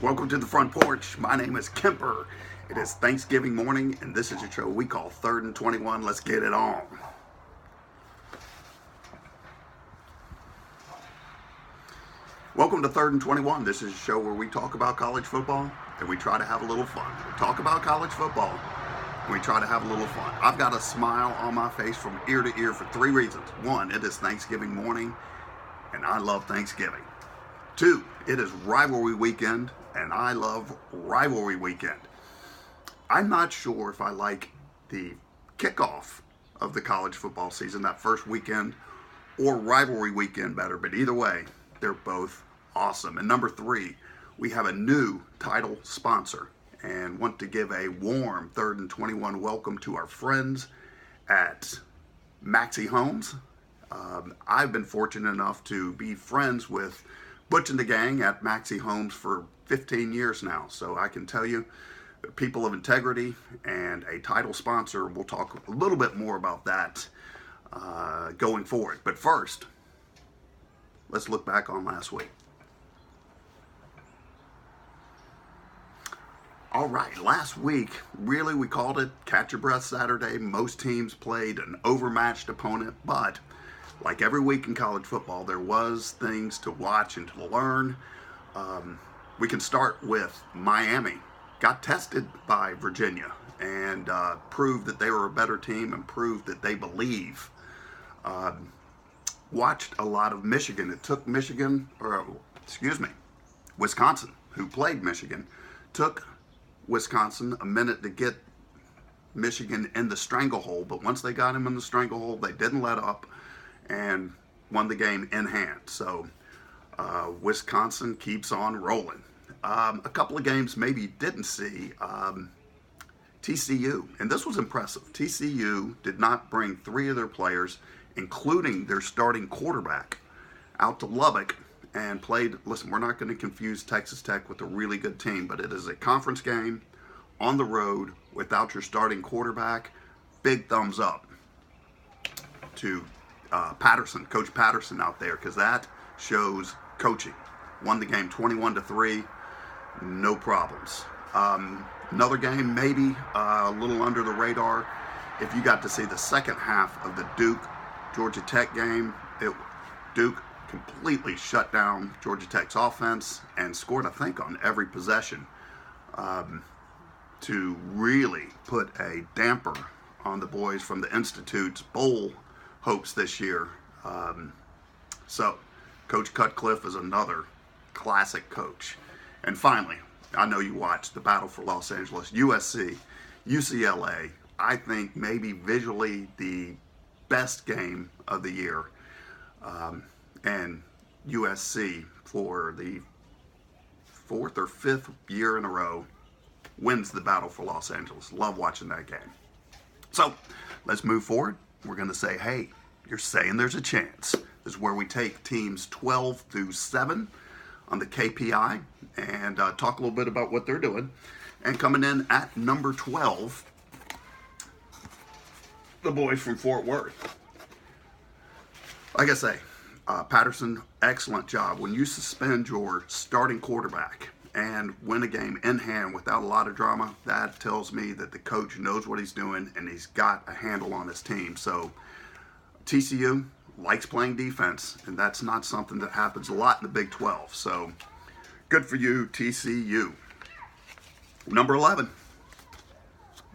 Welcome to the front porch. My name is Kemper. It is Thanksgiving morning, and this is a show we call 3rd and 21. Let's get it on. Welcome to 3rd and 21. This is a show where we talk about college football and we try to have a little fun. We talk about college football and we try to have a little fun. I've got a smile on my face from ear to ear for 3 reasons. 1, it is Thanksgiving morning, and I love Thanksgiving. 2, it is Rivalry weekend, and I love Rivalry weekend. I'm not sure if I like the kickoff of the college football season, that first weekend, or Rivalry weekend better, but either way, they're both awesome. And number 3, we have a new title sponsor, and want to give a warm 3rd and 21 welcome to our friends at Maxey Homes. I've been fortunate enough to be friends with Butch and the gang at Maxey Homes for 15 years now, so I can tell you they're people of integrity and a title sponsor. We'll talk a little bit more about that going forward. But first, let's look back on last week. All right, last week, really we called it Catch Your Breath Saturday. Most teams played an overmatched opponent, but like every week in college football, there was things to watch and to learn. We can start with Miami. Got tested by Virginia and proved that they were a better team and proved that they believe. Watched a lot of Michigan. It took Wisconsin, who played Michigan, took Wisconsin a minute to get Michigan in the stranglehold, but once they got him in the stranglehold, they didn't let up and won the game in hand. So Wisconsin keeps on rolling. A couple of games maybe you didn't see. TCU, and this was impressive. TCU did not bring 3 of their players, including their starting quarterback, out to Lubbock and played. Listen, we're not going to confuse Texas Tech with a really good team, but it is a conference game on the road without your starting quarterback. Big thumbs up to Patterson, Coach Patterson out there, because that shows coaching. Won the game 21-3, no problems. Another game maybe a little under the radar. If you got to see the second half of the Duke-Georgia Tech game, Duke completely shut down Georgia Tech's offense and scored, I think, on every possession to really put a damper on the boys from the Institute's bowl hopes this year. So Coach Cutcliffe is another classic coach. And finally, I know you watched the battle for Los Angeles, USC, UCLA. I think maybe visually the best game of the year. And USC, for the 4th or 5th year in a row, wins the battle for Los Angeles. Love watching that game. So let's move forward. We're going to say, hey, you're saying there's a chance. This is where we take teams 12 through 7 on the KPI and talk a little bit about what they're doing. And coming in at number 12, the boys from Fort Worth. Like I say, Patterson, excellent job. When you suspend your starting quarterback and win a game in hand without a lot of drama, that tells me that the coach knows what he's doing and he's got a handle on his team. So TCU likes playing defense, and that's not something that happens a lot in the Big 12. So good for you, TCU. Number 11,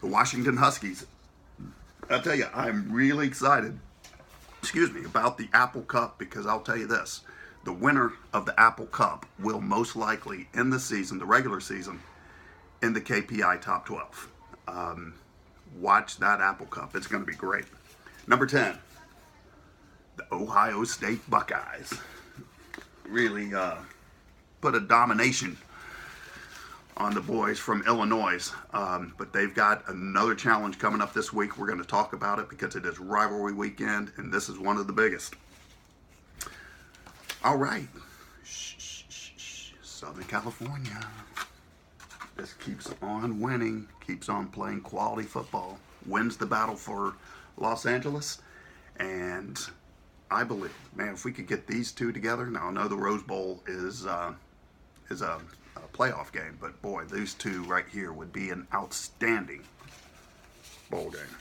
the Washington Huskies. I'll tell you, I'm really excited, about the Apple Cup, because I'll tell you this. The winner of the Apple Cup will most likely end the season, the regular season, in the KPI Top 12. Watch that Apple Cup. It's going to be great. Number 10, the Ohio State Buckeyes. Really put a domination on the boys from Illinois. But they've got another challenge coming up this week. We're going to talk about it because it is rivalry weekend, and this is one of the biggest. All right, Southern California just keeps on winning, keeps on playing quality football, wins the battle for Los Angeles, and I believe, man, if we could get these two together. Now I know the Rose Bowl is a playoff game. But boy, these two right here would be an outstanding bowl game.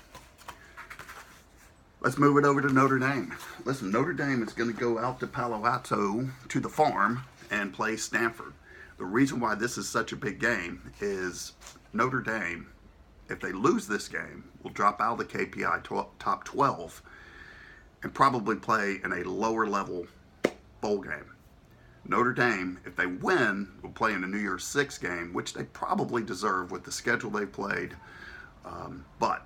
Let's move it over to Notre Dame. Listen, Notre Dame is going to go out to Palo Alto, to the farm, and play Stanford. The reason why this is such a big game is Notre Dame, if they lose this game, will drop out of the KPI top 12 and probably play in a lower level bowl game. Notre Dame, if they win, will play in a New Year's Six game, which they probably deserve with the schedule they played. But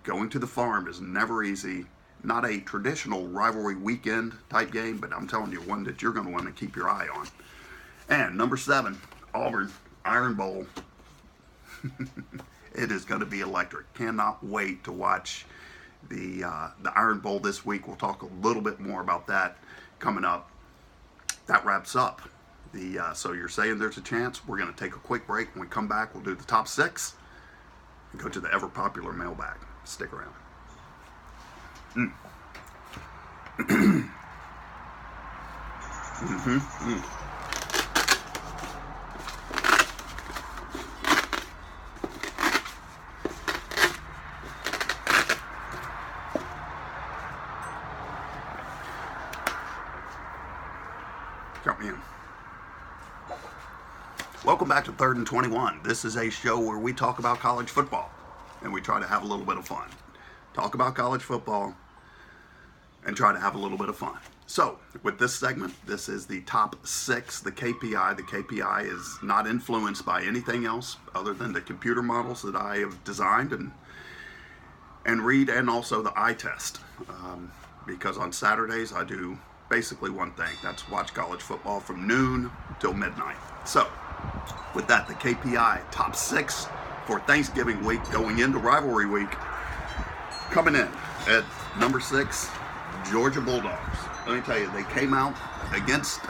going to the farm is never easy. Not a traditional rivalry weekend type game, but I'm telling you, one that you're going to want to keep your eye on. And number 7, Auburn, Iron Bowl. It is going to be electric. Cannot wait to watch the Iron Bowl this week. We'll talk a little bit more about that coming up. That wraps up so you're saying there's a chance. We're going to take a quick break. When we come back, we'll do the top 6 and go to the ever popular mailbag. Stick around. Count me in. Welcome back to 3rd and 21. This is a show where we talk about college football and we try to have a little bit of fun. Talk about college football and try to have a little bit of fun. So, with this segment, this is the top 6, the KPI. The KPI is not influenced by anything else other than the computer models that I have designed and read, and also the eye test. Because on Saturdays, I do basically one thing. That's watch college football from noon till midnight. So, with that, the KPI top 6 for Thanksgiving week going into rivalry week. Coming in at number 6, Georgia Bulldogs. Let me tell you, they came out against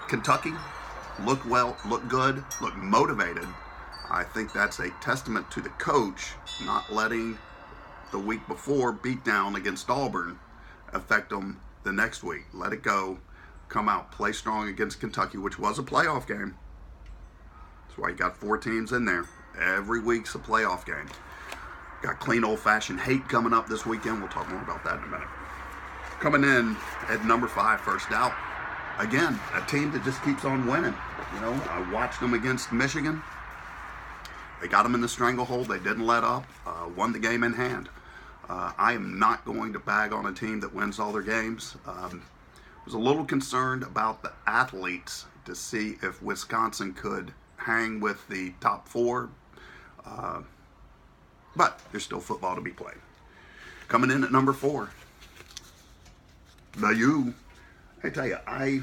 Kentucky, looked well, looked good, looked motivated. I think that's a testament to the coach not letting the week before beat down against Auburn affect them the next week. Let it go, come out, play strong against Kentucky, which was a playoff game. That's why you got 4 teams in there. Every week's a playoff game. Got clean old-fashioned hate coming up this weekend. We'll talk more about that in a minute. Coming in at number 5, first out. Again, a team that just keeps on winning. You know, I watched them against Michigan. They got them in the stranglehold. They didn't let up. Won the game in hand. I am not going to bag on a team that wins all their games. Was a little concerned about the athletes to see if Wisconsin could hang with the top 4. But there's still football to be played. Coming in at number 4, the U. I tell you, a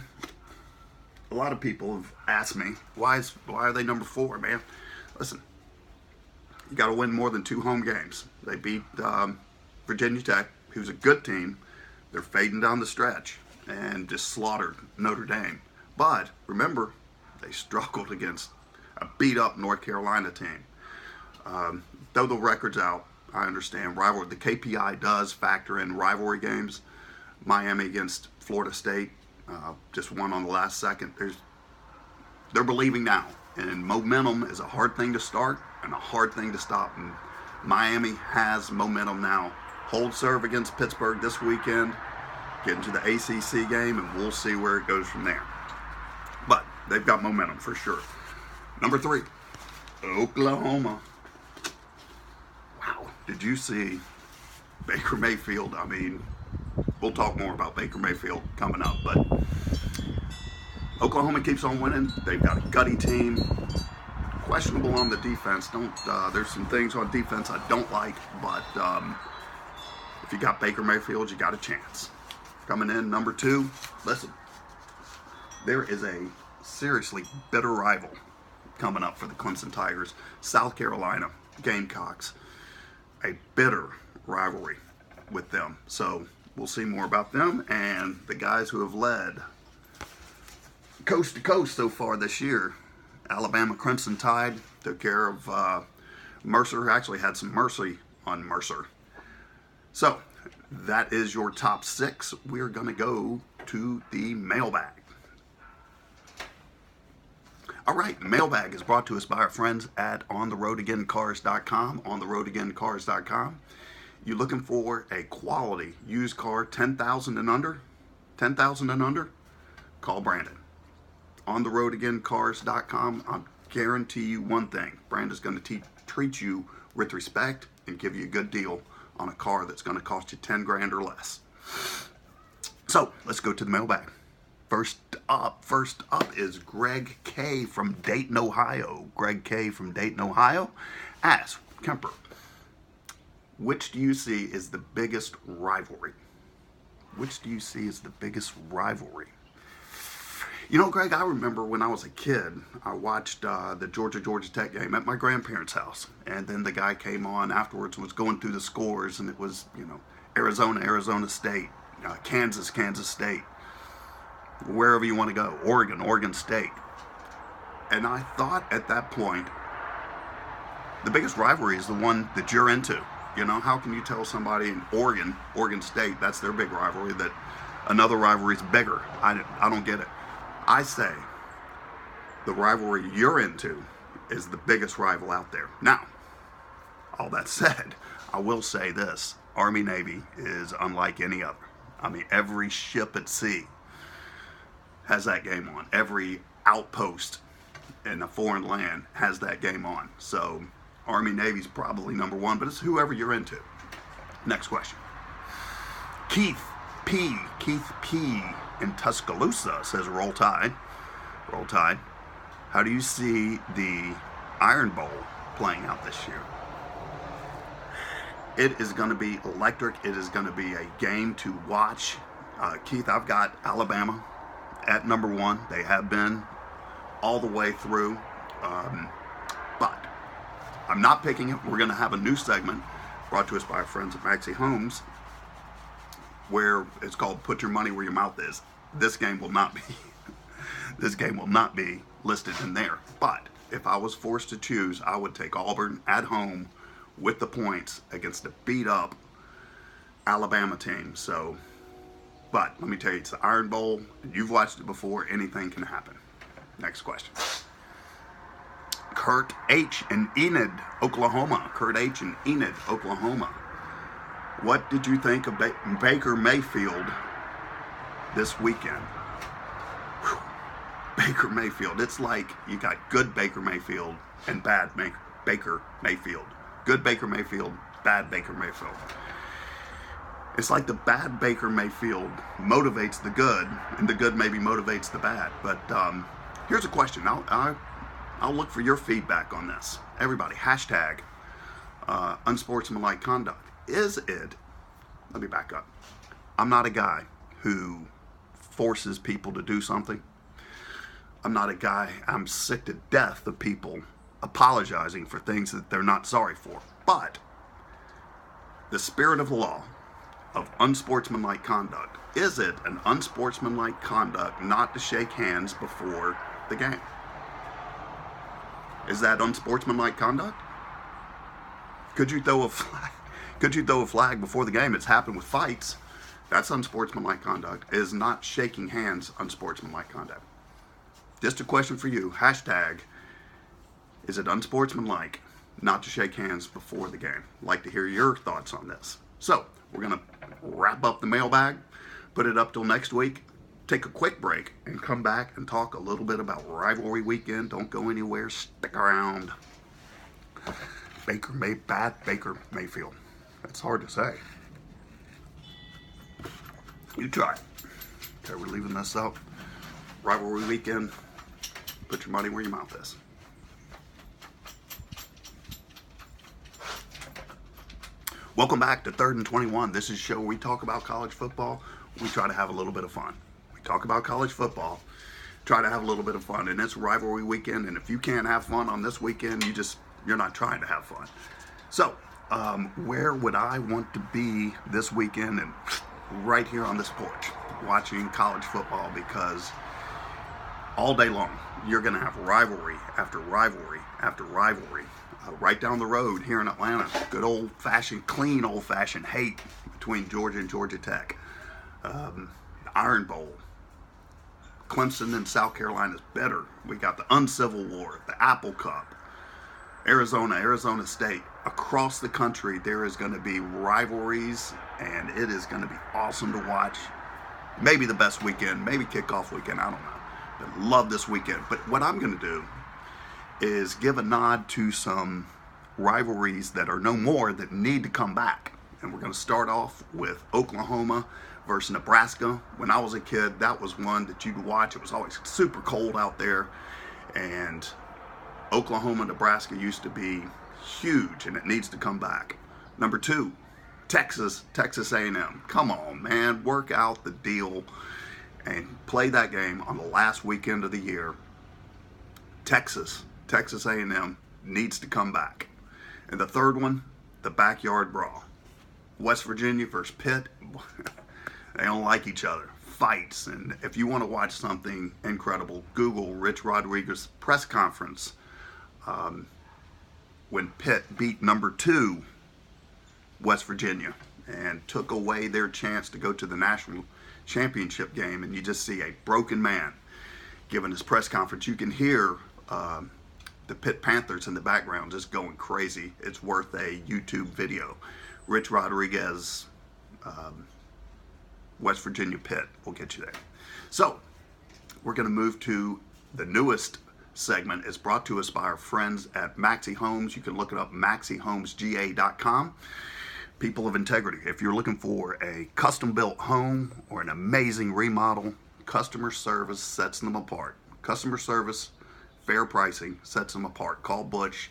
lot of people have asked me, why are they number 4, man? Listen, you got to win more than 2 home games. They beat Virginia Tech, who's a good team. They're fading down the stretch and just slaughtered Notre Dame. But remember, they struggled against a beat-up North Carolina team. Though the record's out, I understand rivalry. The KPI does factor in rivalry games. Miami against Florida State, just won on the last second. They're believing now, and momentum is a hard thing to start and a hard thing to stop. And Miami has momentum now. Hold serve against Pittsburgh this weekend, get into the ACC game, and we'll see where it goes from there. But they've got momentum for sure. Number 3, Oklahoma. Wow, did you see Baker Mayfield? I mean, we'll talk more about Baker Mayfield coming up, but Oklahoma keeps on winning. They've got a gutty team. Questionable on the defense. There's some things on defense I don't like, but if you got Baker Mayfield, you got a chance. Coming in number 2, listen, there is a seriously bitter rival coming up for the Clemson Tigers. South Carolina Gamecocks, a bitter rivalry with them. So we'll see more about them and the guys who have led coast to coast so far this year. Alabama Crimson Tide took care of Mercer. Actually had some mercy on Mercer. So that is your top 6. We're going to go to the mailbag. All right, mailbag is brought to us by our friends at ontheroadagain.cars.com. Ontheroadagain.cars.com. You looking for a quality used car, 10,000 and under? 10,000 and under? Call Brandon. Ontheroadagain.cars.com. I guarantee you one thing: Brandon's going to treat you with respect and give you a good deal on a car that's going to cost you 10 grand or less. So let's go to the mailbag. First up is Greg K. from Dayton, Ohio. Greg K. from Dayton, Ohio asks, Kemper, which do you see is the biggest rivalry? Which do you see is the biggest rivalry? You know, Greg, I remember when I was a kid, I watched the Georgia Tech game at my grandparents' house. And then the guy came on afterwards, was going through the scores, and it was, Arizona State, Kansas State, wherever you want to go, Oregon State. And I thought at that point, the biggest rivalry is the one that you're into. How can you tell somebody in Oregon State, that's their big rivalry, that another rivalry is bigger? I don't get it. I say the rivalry you're into is the biggest rival out there. Now, all that said, I will say this: Army-Navy is unlike any other. I mean, every ship at sea has that game on. Every outpost in a foreign land has that game on. So Army-Navy's probably number one, but it's whoever you're into. Next question. Keith P. in Tuscaloosa says, Roll Tide. How do you see the Iron Bowl playing out this year? It is going to be electric. It is going to be a game to watch. Keith, I've got Alabama at number one. They have been all the way through. But I'm not picking it. We're going to have a new segment brought to us by our friends at Maxi Homes, where it's called Put Your Money Where Your Mouth Is. This game will not be listed in there. But if I was forced to choose, I would take Auburn at home with the points against a beat up Alabama team. So, but let me tell you, it's the Iron Bowl. You've watched it before. Anything can happen. Next question. Kurt H. in Enid, Oklahoma. What did you think of Baker Mayfield this weekend? Whew. Baker Mayfield. It's like you got good Baker Mayfield and bad Baker Mayfield. Good Baker Mayfield, bad Baker Mayfield. It's like the bad Baker Mayfield motivates the good, and the good maybe motivates the bad. But here's a question. I'll look for your feedback on this. Everybody, hashtag unsportsmanlike conduct. Is it, let me back up. I'm not a guy who forces people to do something. I'm sick to death of people apologizing for things that they're not sorry for. But the spirit of the law of unsportsmanlike conduct, is it an unsportsmanlike conduct not to shake hands before the game? Is that unsportsmanlike conduct? Could you throw a flag before the game? It's happened with fights. That's unsportsmanlike conduct. Is not shaking hands unsportsmanlike conduct? Just a question for you. Hashtag, is it unsportsmanlike not to shake hands before the game? I'd like to hear your thoughts on this. So, we're going to wrap up the mailbag, put it up till next week, take a quick break, and come back and talk a little bit about rivalry weekend. Don't go anywhere. Stick around. Bad Baker Mayfield. That's hard to say. You try it. Okay, we're leaving this up. Rivalry weekend. Put your money where your mouth is. Welcome back to 3rd and 21. This is a show where we talk about college football. We try to have a little bit of fun. We talk about college football, try to have a little bit of fun. And it's rivalry weekend. And if you can't have fun on this weekend, you're not trying to have fun. So, where would I want to be this weekend? And right here on this porch, watching college football, because all day long, you're going to have rivalry after rivalry after rivalry. Right down the road here in Atlanta, good old-fashioned, clean old-fashioned hate between Georgia and Georgia Tech. Iron Bowl, Clemson and South Carolina is better. We got the Uncivil War, the Apple Cup, Arizona State. Across the country, there is going to be rivalries, and it is going to be awesome to watch. Maybe the best weekend, maybe kickoff weekend, I don't know. But love this weekend. But what I'm going to do is give a nod to some rivalries that are no more that need to come back. And we're going to start off with Oklahoma versus Nebraska. When I was a kid, that was one that you'd watch. It was always super cold out there. And Oklahoma, Nebraska used to be huge, and it needs to come back. Number 2, Texas A&M. Come on, man, work out the deal and play that game on the last weekend of the year. Texas A&M needs to come back. And the third one, the backyard brawl. West Virginia versus Pitt. They don't like each other. Fights. And if you want to watch something incredible, Google Rich Rodriguez's press conference when Pitt beat number 2 West Virginia and took away their chance to go to the national championship game. And you just see a broken man giving his press conference. You can hear the Pitt Panthers in the background just going crazy. It's worth a YouTube video. Rich Rodriguez, West Virginia Pitt will get you there. So we're going to move to the newest segment. It's brought to us by our friends at Maxi Homes. You can look it up, maxihomesga.com. People of integrity. If you're looking for a custom built home or an amazing remodel, customer service sets them apart. Customer service, fair pricing sets them apart. Call Butch.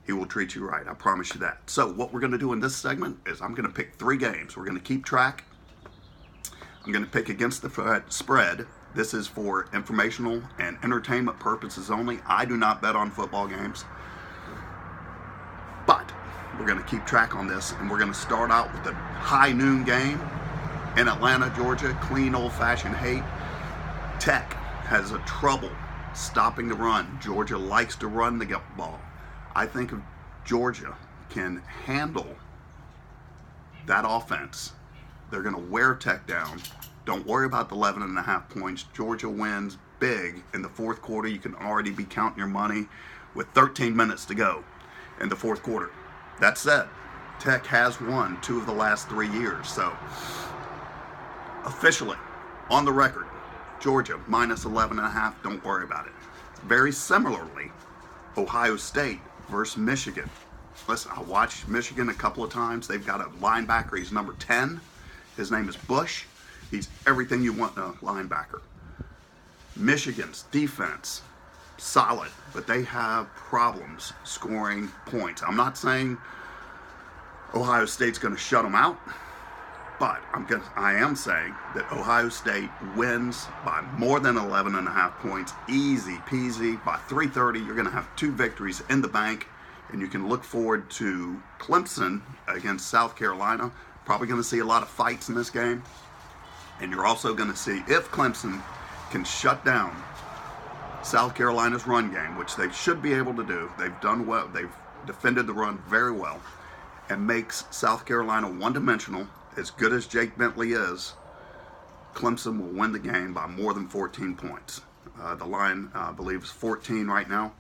He will treat you right. I promise you that. So what we're going to do in this segment is I'm going to pick 3 games. We're going to keep track. I'm going to pick against the spread. This is for informational and entertainment purposes only. I do not bet on football games. But we're going to keep track on this, and we're going to start out with the high noon game in Atlanta, Georgia. Clean, old-fashioned hate. Tech has a trouble stopping the run. Georgia likes to run the ball. I think if Georgia can handle that offense, they're going to wear Tech down. Don't worry about the 11.5 points. Georgia wins big in the fourth quarter. You can already be counting your money with 13 minutes to go in the fourth quarter. That said, Tech has won 2 of the last 3 years. So officially, on the record, Georgia minus 11.5. Don't worry about it. Very similarly, Ohio State versus Michigan. Listen, I watched Michigan a couple of times. They've got a linebacker. He's number 10. His name is Bush. He's everything you want in a linebacker. Michigan's defense, solid, but they have problems scoring points. I'm not saying Ohio State's going to shut them out, but I am saying that Ohio State wins by more than 11.5 points, easy peasy. By 3:30, you're going to have 2 victories in the bank, and you can look forward to Clemson against South Carolina. Probably going to see a lot of fights in this game, and you're also going to see if Clemson can shut down South Carolina's run game, which they should be able to do. They've done well. They've defended the run very well, and makes South Carolina one-dimensional. As good as Jake Bentley is, Clemson will win the game by more than 14 points. The line, I believe, is 14 right now.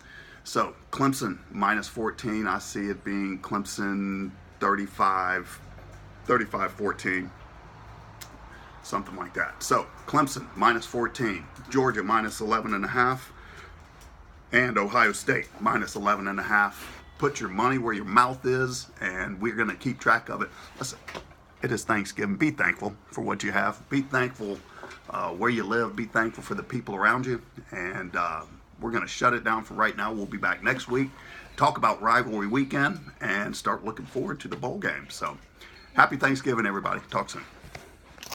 So Clemson minus 14. I see it being Clemson 35-14, something like that. So Clemson minus 14, Georgia minus 11.5, and Ohio State minus 11.5. Put your money where your mouth is, and we're going to keep track of it. Listen, it is Thanksgiving. Be thankful for what you have. Be thankful where you live. Be thankful for the people around you. And we're going to shut it down for right now. We'll be back next week, talk about Rivalry Weekend, and start looking forward to the bowl game. So happy Thanksgiving, everybody. Talk soon.